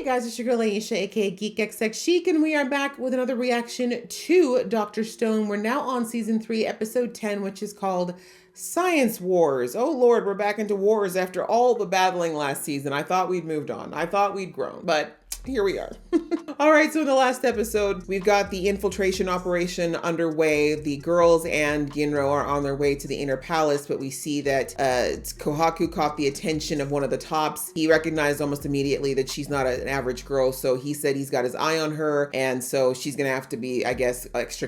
Hey guys, it's your girl Aisha, aka Geek XX Chic, and we are back with another reaction to Dr. Stone. We're now on season 3, episode 10, which is called Science Wars. Oh Lord, we're back into wars after all the battling last season. I thought we'd moved on. I thought we'd grown, but here we are. All right, so in the last episode, we've got the infiltration operation underway. The girls and Ginro are on their way to the inner palace, but we see that Kohaku caught the attention of one of the tops. He recognized almost immediately that she's not an average girl, so he said he's got his eye on her, and so she's gonna have to be, I guess, extra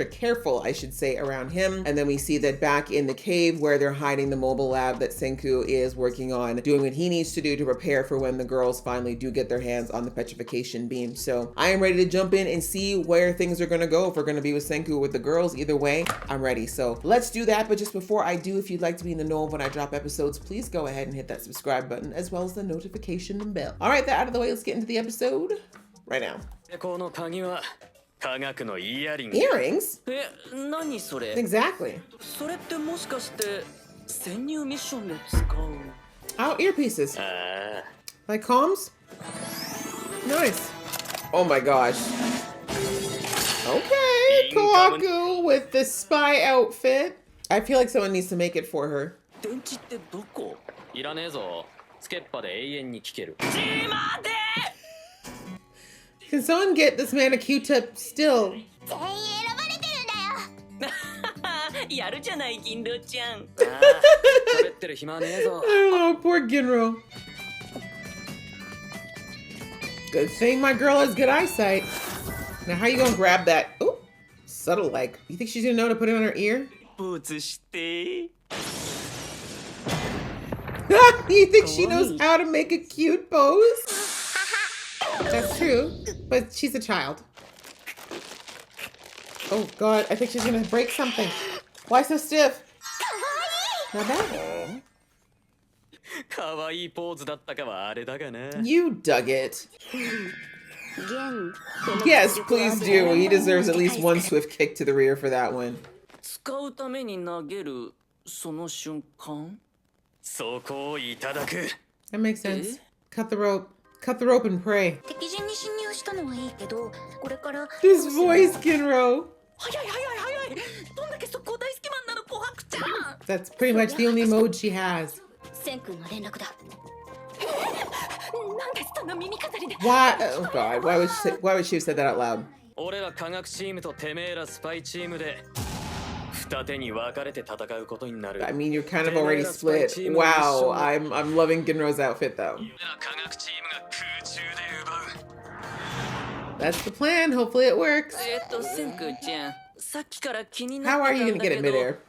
careful, I should say, around him. And then we see that back in the cave where they're hiding the mobile lab, that Senku is working on doing what he needs to do to prepare for when the girls finally do get their hands on the petrification beam. So I am ready to jump in and see where things are going to go. If we're going to be with Senku or with the girls, either way, I'm ready. So let's do that. But just before I do, if you'd like to be in the know of when I drop episodes, please go ahead and hit that subscribe button as well as the notification bell. All right, that out of the way, let's get into the episode right now. Earrings? Exactly. Oh, earpieces. Like comms? Nice. Oh my gosh. Okay, Kohaku with the spy outfit. I feel like someone needs to make it for her. Can someone get this man a Q-tip still? Oh, poor Ginro. Good thing my girl has good eyesight. Now, how you gonna grab that? Oh, subtle like. You think she's gonna know to put it on her ear? You think she knows how to make a cute pose? That's true, but she's a child. Oh God, I think she's gonna break something. Why so stiff? Not bad. You dug it. Yes, please do. He deserves at least one swift kick to the rear for that one. That makes sense. Cut the rope. Cut the rope and pray. This voice, Ginro. That's pretty much the only mode she has. Why? Oh God! Why would she have said that out loud? I mean, you're kind of already split. Wow, I'm loving Ginro's outfit though. That's the plan. Hopefully it works. How are you gonna get it midair?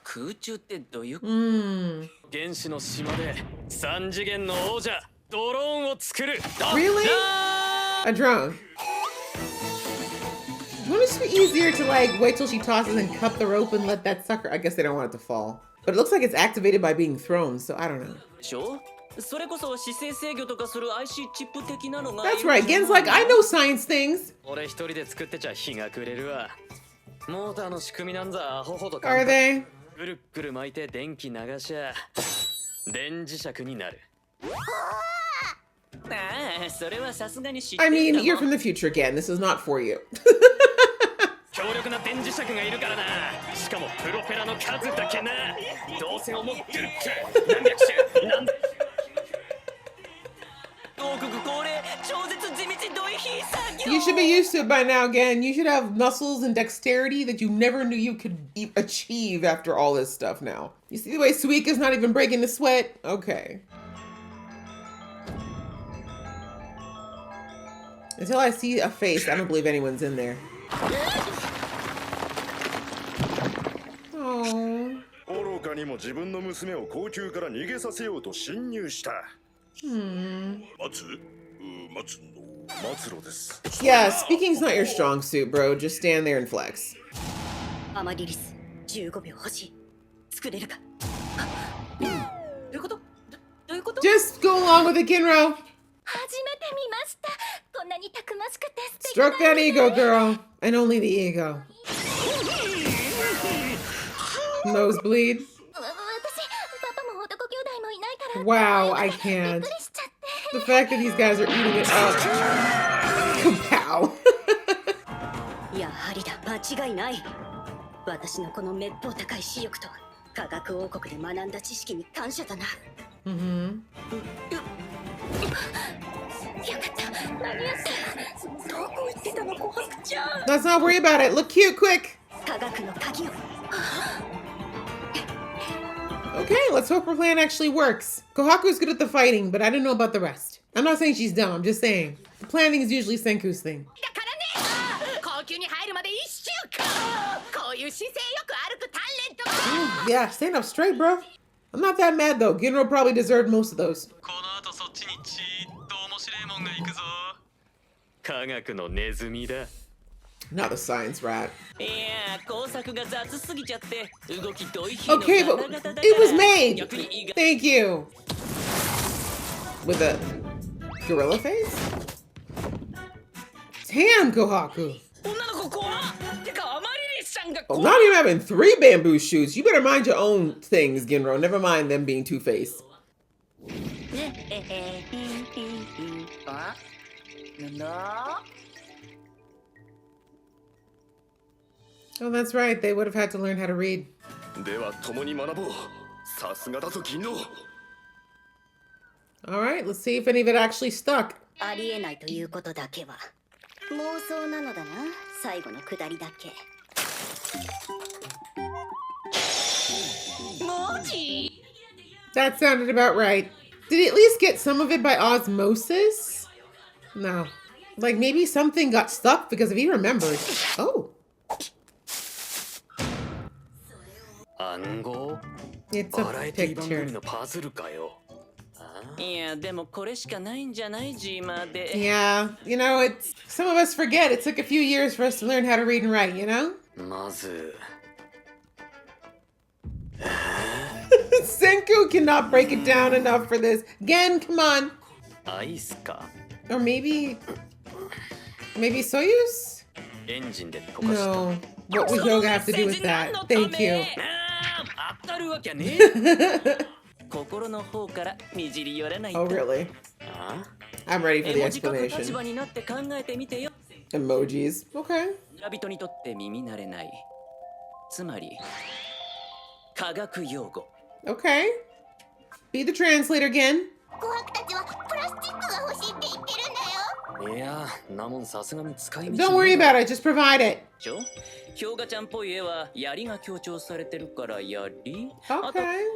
Really? A drone? Wouldn't it be easier to like wait till she tosses and cut the rope and let that sucker? I guess they don't want it to fall. But it looks like it's activated by being thrown, so I don't know. That's right, Gen's like, I know science things. Are they? I mean, you're from the future again. This is not for you. You should be used to it by now, again. You should have muscles and dexterity that you never knew you could achieve after all this stuff now. You see the way Suika's not even breaking the sweat? Okay. Until I see a face, I don't believe anyone's in there. Oh. Yeah, speaking's not your strong suit, bro. Just stand there and flex. Just go along with it, Ginro. Stroke that ego, girl. And only the ego. Nosebleed. Wow, I can't. The fact that these guys are eating it up. Kapow. やはりだ、間違いない。私のこのめっぽう高い視力と科学王国で学んだ知識に感謝だな。よかった。何やって。どこ行ってたの、琥珀ちゃん。Let's not worry about it. Look cute, quick. 科学の鍵を。Okay, let's hope her plan actually works. Kohaku's good at the fighting, but I don't know about the rest. I'm not saying she's dumb, I'm just saying. The planning is usually Senku's thing. Yeah, stand up straight, bro. I'm not that mad though. Ginro probably deserved most of those. Not the science rat. Okay, but it was made! Thank you! With a gorilla face? Damn, Kohaku! Oh, not even having 3 bamboo shoots. You better mind your own things, Ginro. Never mind them being Two-Face. Oh, that's right. They would have had to learn how to read. All right, let's see if any of it actually stuck. That sounded about right. Did he at least get some of it by osmosis? No. Like maybe something got stuck because if he remembered. Oh. It's a picture. Yeah, you know, it's some of us forget. It took a few years for us to learn how to read and write, you know? Senku cannot break it down enough for this. Gen, come on. Or maybe Soyuz? No. What would yoga have to do with that? Thank you. Oh, really? I'm ready for the explanation. Emojis. Okay. Okay. Be the translator again. Don't worry about it, just provide it. Okay.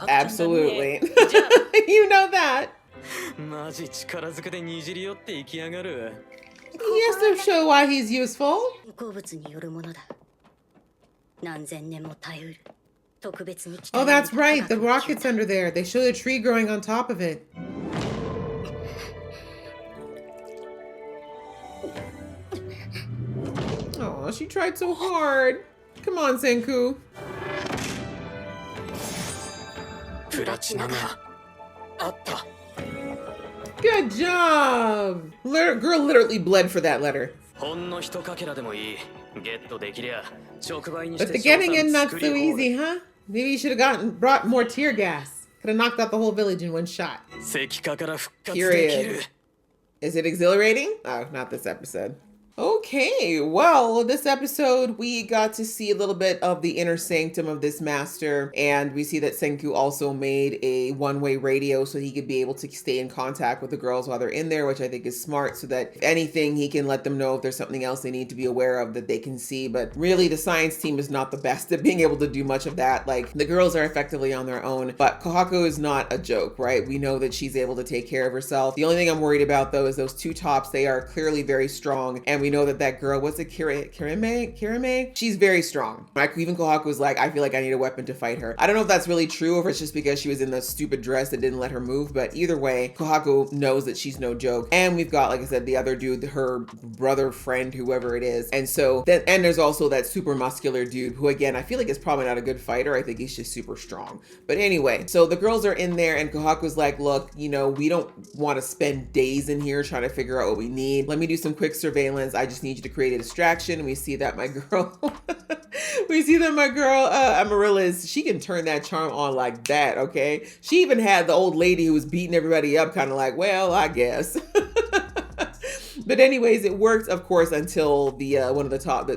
Absolutely. You know that. He has to show why he's useful. Oh, that's right. The rocket's under there. They show the tree growing on top of it. Oh, she tried so hard. Come on, Senku. Good job. Girl literally bled for that letter. But the getting in not so easy, huh? Maybe you should have brought more tear gas. Could have knocked out the whole village in one shot. Period. Is it exhilarating? Oh, not this episode. Okay, well, this episode we got to see a little bit of the inner sanctum of this master, and we see that Senku also made a one-way radio so he could be able to stay in contact with the girls while they're in there, which I think is smart, so that if anything, he can let them know if there's something else they need to be aware of that they can see. But really, the science team is not the best at being able to do much of that. Like, the girls are effectively on their own, but Kohaku is not a joke, right? We know that she's able to take care of herself. The only thing I'm worried about, though, is those 2 tops. They are clearly very strong, and we know that girl, what's it, Kirime? She's very strong. Even Kohaku was like, I feel like I need a weapon to fight her. I don't know if that's really true or if it's just because she was in the stupid dress that didn't let her move, but either way, Kohaku knows that she's no joke. And we've got, like I said, the other dude, her brother, friend, whoever it is. And so, and there's also that super muscular dude who, again, I feel like is probably not a good fighter. I think he's just super strong. But anyway, so the girls are in there and Kohaku's like, look, you know, we don't want to spend days in here trying to figure out what we need. Let me do some quick surveillance. I just need you to create a distraction. And we see that my girl, We see that my girl Amaryllis, she can turn that charm on like that, okay? She even had the old lady who was beating everybody up kind of like, well, I guess. But anyways, it worked, of course, until the one of the top,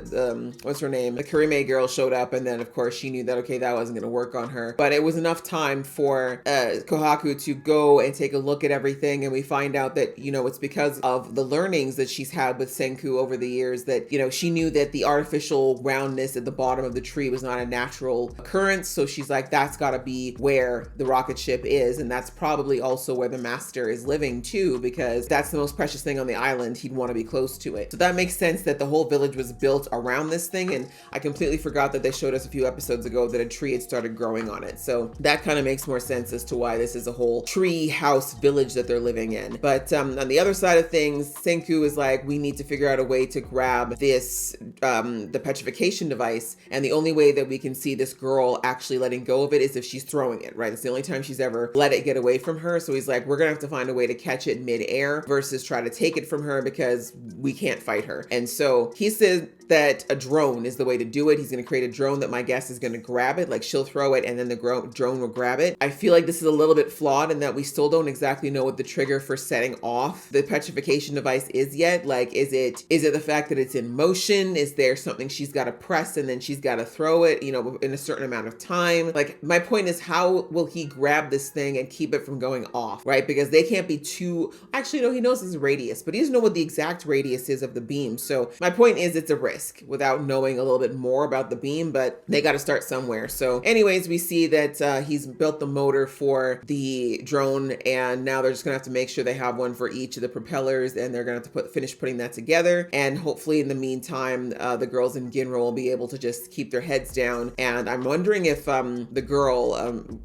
what's her name? The Kurime girl showed up, and then of course she knew that, okay, that wasn't going to work on her. But it was enough time for Kohaku to go and take a look at everything, and we find out that, you know, it's because of the learnings that she's had with Senku over the years that, you know, she knew that the artificial roundness at the bottom of the tree was not a natural occurrence. So she's like, that's got to be where the rocket ship is, and that's probably also where the master is living too, because that's the most precious thing on the island. He'd want to be close to it. So that makes sense that the whole village was built around this thing. And I completely forgot that they showed us a few episodes ago that a tree had started growing on it. So that kind of makes more sense as to why this is a whole tree house village that they're living in. But on the other side of things, Senku is like, we need to figure out a way to grab this, the petrification device. And the only way that we can see this girl actually letting go of it is if she's throwing it, right? It's the only time she's ever let it get away from her. So he's like, we're gonna have to find a way to catch it mid-air versus try to take it from her, because we can't fight her. And so he says that a drone is the way to do it. He's going to create a drone that my guess is going to grab it. Like, she'll throw it and then the drone will grab it. I feel like this is a little bit flawed in that we still don't exactly know what the trigger for setting off the petrification device is yet. Like, is it the fact that it's in motion? Is there something she's got to press and then she's got to throw it, you know, in a certain amount of time? Like, my point is, how will he grab this thing and keep it from going off, right? Because they can't be too, actually, no, he knows his radius, but he doesn't know what the exact radius is of the beam. So my point is, it's a risk without knowing a little bit more about the beam, but they got to start somewhere. So anyways, we see that he's built the motor for the drone, and now they're just gonna have to make sure they have one for each of the propellers, and they're gonna have to finish putting that together. And hopefully in the meantime, the girls in Ginro will be able to just keep their heads down. And I'm wondering if the girl,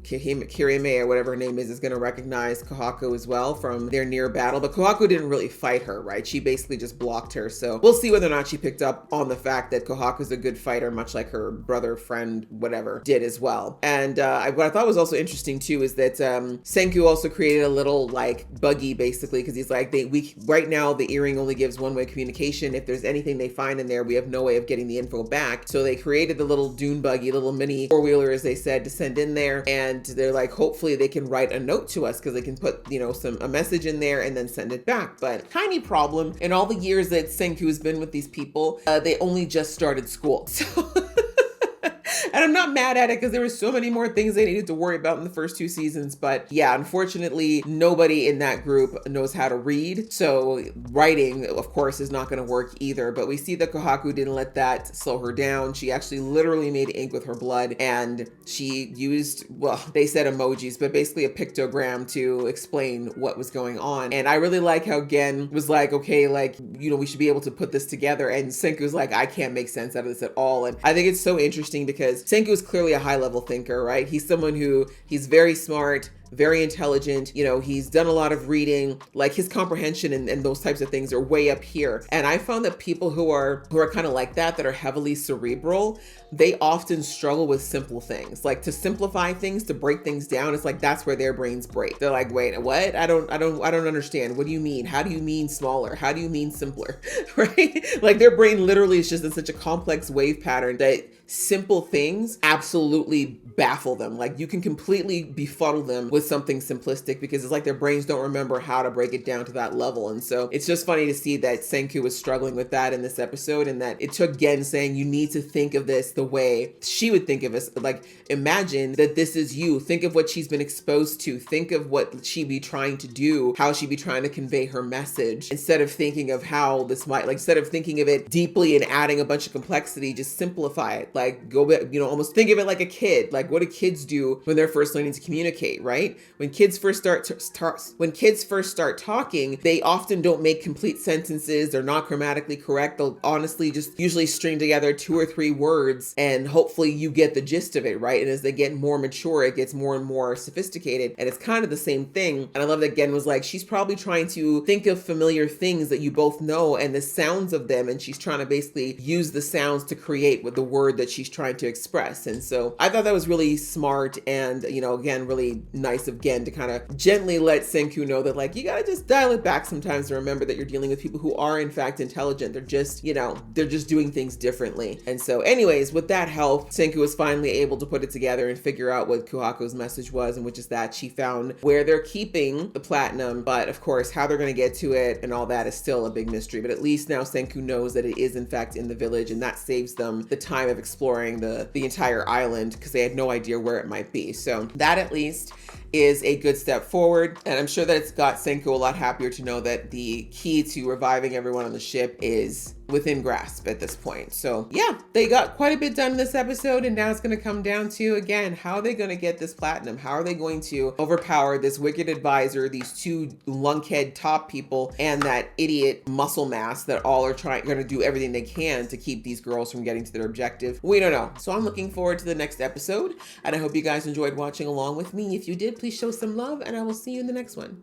Kirime or whatever her name is gonna recognize Kohaku as well from their near battle. But Kohaku didn't really fight her, right? She basically just blocked her. So we'll see whether or not she picked up on the fact that Kohaku's a good fighter, much like her brother, friend, whatever, did as well. And what I thought was also interesting too is that Senku also created a little like buggy, basically, because he's like, right now the earring only gives one-way communication. If there's anything they find in there, we have no way of getting the info back. So they created the little dune buggy, little mini four-wheeler, as they said, to send in there. And they're like, hopefully they can write a note to us, because they can put, you know, a message in there and then send it back. But tiny problem, in all the years that Senku has been with these people, they only just started school. So and I'm not mad at it, because there were so many more things they needed to worry about in the first 2 seasons. But yeah, unfortunately, nobody in that group knows how to read. So writing, of course, is not going to work either. But we see that Kohaku didn't let that slow her down. She actually literally made ink with her blood, and she used, well, they said emojis, but basically a pictogram to explain what was going on. And I really like how Gen was like, okay, like, you know, we should be able to put this together. And Senku's like, I can't make sense out of this at all. And I think it's so interesting because Senku is clearly a high level thinker, right? He's someone he's very smart, very intelligent. You know, he's done a lot of reading, like his comprehension and those types of things are way up here. And I found that people who are kind of like that are heavily cerebral, they often struggle with simple things. Like, to simplify things, to break things down, it's like that's where their brains break. They're like, wait, what? I don't understand. What do you mean? How do you mean smaller? How do you mean simpler? Right? Like, their brain literally is just in such a complex wave pattern that simple things absolutely baffle them. Like, you can completely befuddle them with something simplistic, because it's like their brains don't remember how to break it down to that level. And so it's just funny to see that Senku was struggling with that in this episode, and that it took Gen saying, you need to think of this the way she would think of it. Like, imagine that this is you. Think of what she's been exposed to. Think of what she'd be trying to do, how she'd be trying to convey her message, instead of thinking of how this might, like, instead of thinking of it deeply and adding a bunch of complexity, just simplify it. Like, go back, you know, almost think of it like a kid. Like, what do kids do when they're first learning to communicate, right? When kids first start talking, they often don't make complete sentences. They're not grammatically correct. They'll honestly just usually string together 2 or 3 words, and hopefully you get the gist of it, right? And as they get more mature, it gets more and more sophisticated, and it's kind of the same thing. And I love that Gen was like, she's probably trying to think of familiar things that you both know and the sounds of them, and she's trying to basically use the sounds to create with the word that she's trying to express. And so I thought that was really really smart and, you know, again, really nice of Gen to kind of gently let Senku know that, like, you gotta just dial it back sometimes to remember that you're dealing with people who are in fact intelligent. They're just, you know, they're just doing things differently. And so anyways, with that help, Senku was finally able to put it together and figure out what Kuhako's message was, and which is that she found where they're keeping the platinum, but of course how they're going to get to it and all that is still a big mystery. But at least now Senku knows that it is in fact in the village, and that saves them the time of exploring the entire island, because they had no idea where it might be. So that at least is a good step forward, and I'm sure that it's got Senku a lot happier to know that the key to reviving everyone on the ship is within grasp at this point. So yeah, they got quite a bit done in this episode, and now it's going to come down to, again, how are they going to get this platinum? How are they going to overpower this wicked advisor, these two lunkhead top people, and that idiot muscle mass that all are going to do everything they can to keep these girls from getting to their objective? We don't know. So I'm looking forward to the next episode, and I hope you guys enjoyed watching along with me. If you did, please show some love, and I will see you in the next one.